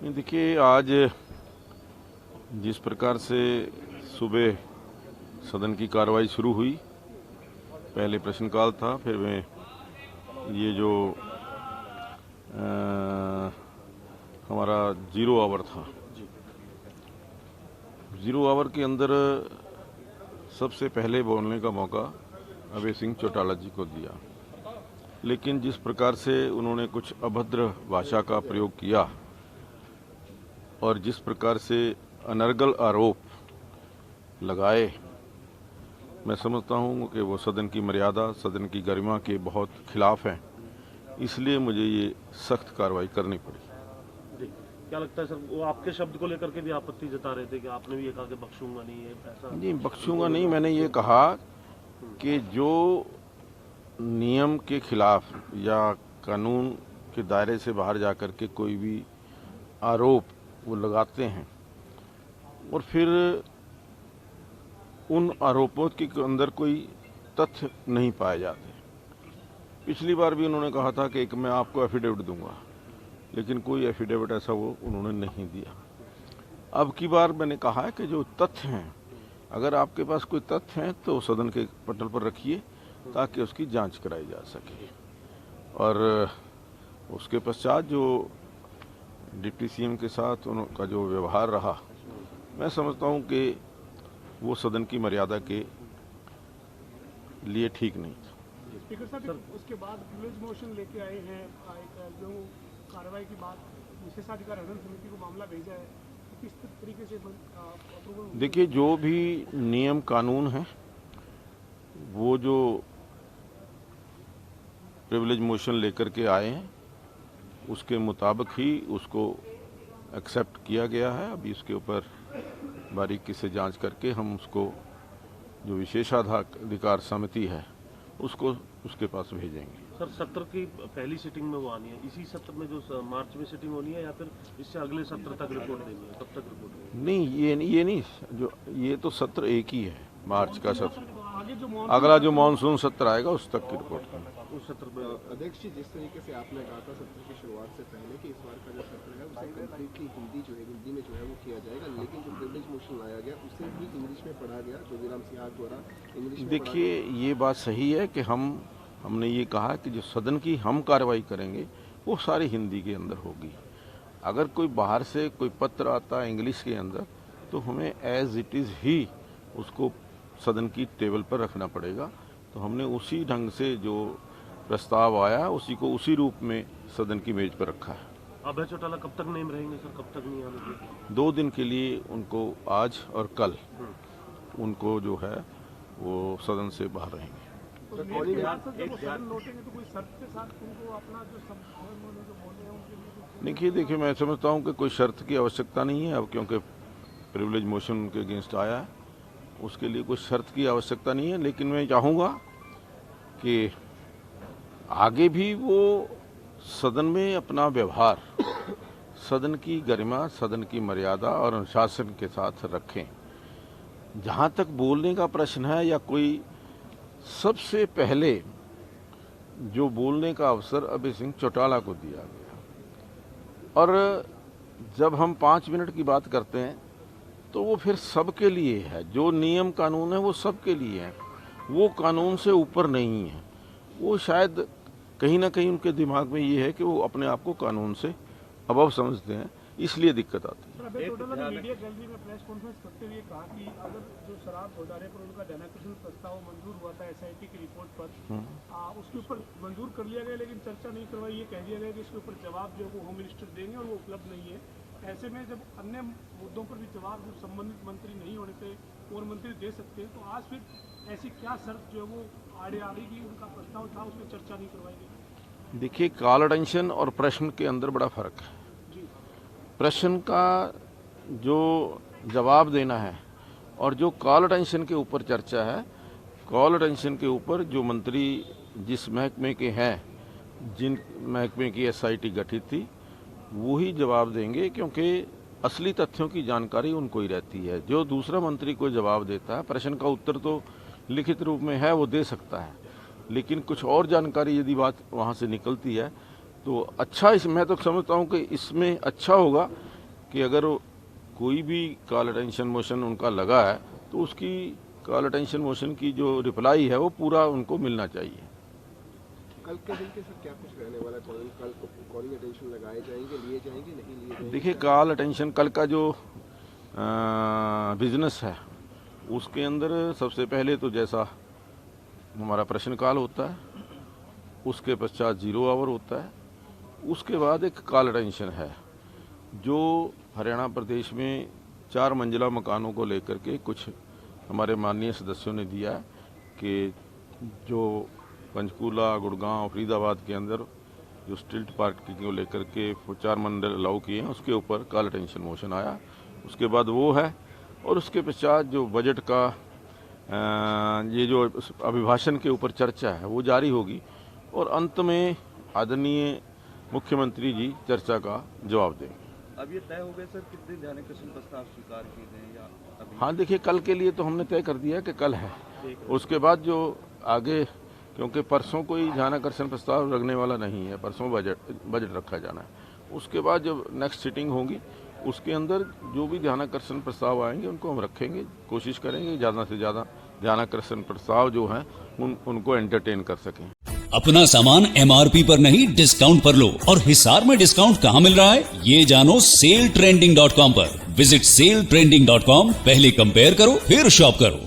देखिए, आज जिस प्रकार से सुबह सदन की कार्रवाई शुरू हुई, पहले प्रश्नकाल था, फिर में ये जो हमारा जीरो आवर था, जीरो आवर के अंदर सबसे पहले बोलने का मौका अभय सिंह चौटाला जी को दिया। लेकिन जिस प्रकार से उन्होंने कुछ अभद्र भाषा का प्रयोग किया और जिस प्रकार से अनर्गल आरोप लगाए, मैं समझता हूं कि वो सदन की मर्यादा, सदन की गरिमा के बहुत खिलाफ हैं। इसलिए मुझे ये सख्त कार्रवाई करनी पड़ी। जी, क्या लगता है सर, वो आपके शब्द को लेकर के भी आपत्ति जता रहे थे कि आपने भी ये कहा कि बख्शूंगा नहीं, है ऐसा? जी, बख्शूंगा नहीं, मैंने ये कहा कि जो नियम के खिलाफ या कानून के दायरे से बाहर जाकर के कोई भी आरोप वो लगाते हैं और फिर उन आरोपों के अंदर कोई तथ्य नहीं पाए जाते। पिछली बार भी उन्होंने कहा था कि मैं आपको एफिडेविट दूंगा, लेकिन कोई एफिडेविट ऐसा वो उन्होंने नहीं दिया। अब की बार मैंने कहा है कि जो तथ्य हैं, अगर आपके पास कोई तथ्य हैं तो सदन के पटल पर रखिए ताकि उसकी जांच कराई जा सके। और उसके पश्चात जो डिप्टी सीएम के साथ उनका जो व्यवहार रहा, मैं समझता हूं कि वो सदन की मर्यादा के लिए ठीक नहीं था। स्पीकर साहब, उसके बाद प्रिविलेज मोशन लेके आए हैं, जो कार्रवाई की बात विशेषाधिकार हनन समिति को मामला भेजा है, तो किस तरीके से अप्रूवल? देखिए, जो भी नियम कानून है वो जो प्रिविलेज मोशन लेकर के आए हैं उसके मुताबिक ही उसको एक्सेप्ट किया गया है। अभी इसके ऊपर बारीकी से जांच करके हम उसको जो विशेषाधिकार समिति है उसको उसके पास भेजेंगे। सर, सत्र की पहली सिटिंग में वो आनी है, इसी सत्र में जो मार्च में सिटिंग होनी है, या फिर इससे अगले सत्र तक रिपोर्ट देनी है? कब तक रिपोर्ट देनी है? नहीं, ये नहीं, जो ये तो सत्र एक ही है, मार्च का सत्र। अगला जो मानसून सत्र आएगा उस तक की रिपोर्ट करना। उस सत्र में अध्यक्ष जी, जिस तरीके से आपने कहा था सत्र की शुरुआत से पहले कि इस बार का जो सत्र है उसे कम्प्लीटली हिंदी में जो है वो किया जाएगा, लेकिन जो प्रिविलेज मोशन लाया गया उसे भी इंग्लिश में पढ़ा गया, जो विराम सिंह द्वारा इंग्लिश में। देखिए, ये बात सही है कि हमने ये कहा कि जो सदन की हम कार्रवाई करेंगे वो सारी हिंदी के अंदर होगी। अगर कोई बाहर से कोई पत्र आता है इंग्लिश के अंदर तो हमें एज इट इज़ ही उसको सदन की टेबल पर रखना पड़ेगा। तो हमने उसी ढंग से जो प्रस्ताव आया उसी को उसी रूप में सदन की मेज पर रखा है। अभय चौटाला कब तक नेम रहेंगे सर, कब तक नहीं आने? 2 दिन के लिए उनको आज और कल उनको जो है वो सदन से बाहर रहेंगे। देखिए, मैं समझता हूँ कि कोई शर्त की आवश्यकता नहीं है अब, क्योंकि प्रिविलेज मोशन उनके अगेंस्ट आया है, उसके लिए कोई शर्त की आवश्यकता नहीं है। लेकिन मैं चाहूँगा कि आगे भी वो सदन में अपना व्यवहार, सदन की गरिमा, सदन की मर्यादा और अनुशासन के साथ रखें। जहाँ तक बोलने का प्रश्न है या कोई, सबसे पहले जो बोलने का अवसर अभय सिंह चौटाला को दिया गया, और जब हम 5 मिनट की बात करते हैं तो वो फिर सबके लिए है। जो नियम कानून है वो सबके लिए है, वो कानून से ऊपर नहीं है। वो शायद कहीं ना कहीं उनके दिमाग में ये है कि वो अपने आप को कानून से अबव समझते हैं, इसलिए दिक्कत आती है। मीडिया गैलरी में प्रेस कॉन्फ्रेंस करते हुए कहा कि अगर जो शराब घोटाले पर उनका डेमोक्रेसी प्रस्ताव मंजूर हुआ था एसआईटी की रिपोर्ट पर, उसके ऊपर मंजूर कर लिया गया लेकिन चर्चा नहीं करवाई। ये कह दिया गया कि इसके ऊपर जवाब जो वो होम मिनिस्टर देंगे और वो उपलब्ध नहीं है। ऐसे में जब अन्य मुद्दों पर भी जवाब जो संबंधित मंत्री नहीं होने से और मंत्री दे सकते हैं, तो आज फिर ऐसी क्या शर्त जो है वो आड़े की उनका प्रस्ताव था उसमें चर्चा नहीं करवाई गई? देखिए, कॉल अटेंशन और प्रश्न के अंदर बड़ा फर्क है। प्रश्न का जो जवाब देना है और जो कॉल अटेंशन के ऊपर चर्चा है, कॉल अटेंशन के ऊपर जो मंत्री जिस महकमे के हैं, जिन महकमे की एसआईटी गठित थी, वो ही जवाब देंगे, क्योंकि असली तथ्यों की जानकारी उनको ही रहती है। जो दूसरा मंत्री को जवाब देता है, प्रश्न का उत्तर तो लिखित रूप में है वो दे सकता है, लेकिन कुछ और जानकारी यदि बात वहाँ से निकलती है तो अच्छा, मैं तो समझता हूँ कि इसमें अच्छा होगा कि अगर कोई भी कॉल अटेंशन मोशन उनका लगा है तो उसकी कॉल अटेंशन मोशन की जो रिप्लाई है वो पूरा उनको मिलना चाहिए। कल के दिन के सर क्या कुछ रहने वाला है? कल कॉलिंग अटेंशन लगाए जाएंगे, लिए जाएंगे, नहीं लिए जाएंगे? देखिए, कॉल अटेंशन कल का जो बिजनेस है उसके अंदर सबसे पहले तो जैसा हमारा प्रश्न काल होता है, उसके पश्चात 0 आवर होता है, उसके बाद एक कॉल अटेंशन है जो हरियाणा प्रदेश में 4 मंजिला मकानों को लेकर के कुछ हमारे माननीय सदस्यों ने दिया है कि जो पंचकूला, गुड़गांव, फरीदाबाद के अंदर जो स्टिल्ट पार्किंग को लेकर के 4 मंजिल अलाउ किए हैं उसके ऊपर कॉल अटेंशन मोशन आया। उसके बाद वो है और उसके पश्चात जो बजट का ये जो अभिभाषण के ऊपर चर्चा है वो जारी होगी और अंत में आदरणीय मुख्यमंत्री जी चर्चा का जवाब देंगे। अब ये तय हो गया सर कितने ध्यानाकर्षण प्रस्ताव स्वीकार किए गए या अभी? हाँ, देखिए, कल के लिए तो हमने तय कर दिया कि कल है। उसके बाद जो आगे, क्योंकि परसों कोई ध्यानाकर्षण प्रस्ताव रखने वाला नहीं है, परसों बजट रखा जाना है। उसके बाद जब नेक्स्ट सिटिंग होगी उसके अंदर जो भी ध्यानाकर्षण प्रस्ताव आएंगे उनको हम रखेंगे, कोशिश करेंगे ज़्यादा से ज़्यादा ध्यानाकर्षण प्रस्ताव जो हैं उनको एंटरटेन कर सकें। अपना सामान MRP पर नहीं डिस्काउंट पर लो। और हिसार में डिस्काउंट कहाँ मिल रहा है ये जानो SaleTrending.com पर। विजिट SaleTrending.com, पहले कंपेयर करो फिर शॉप करो।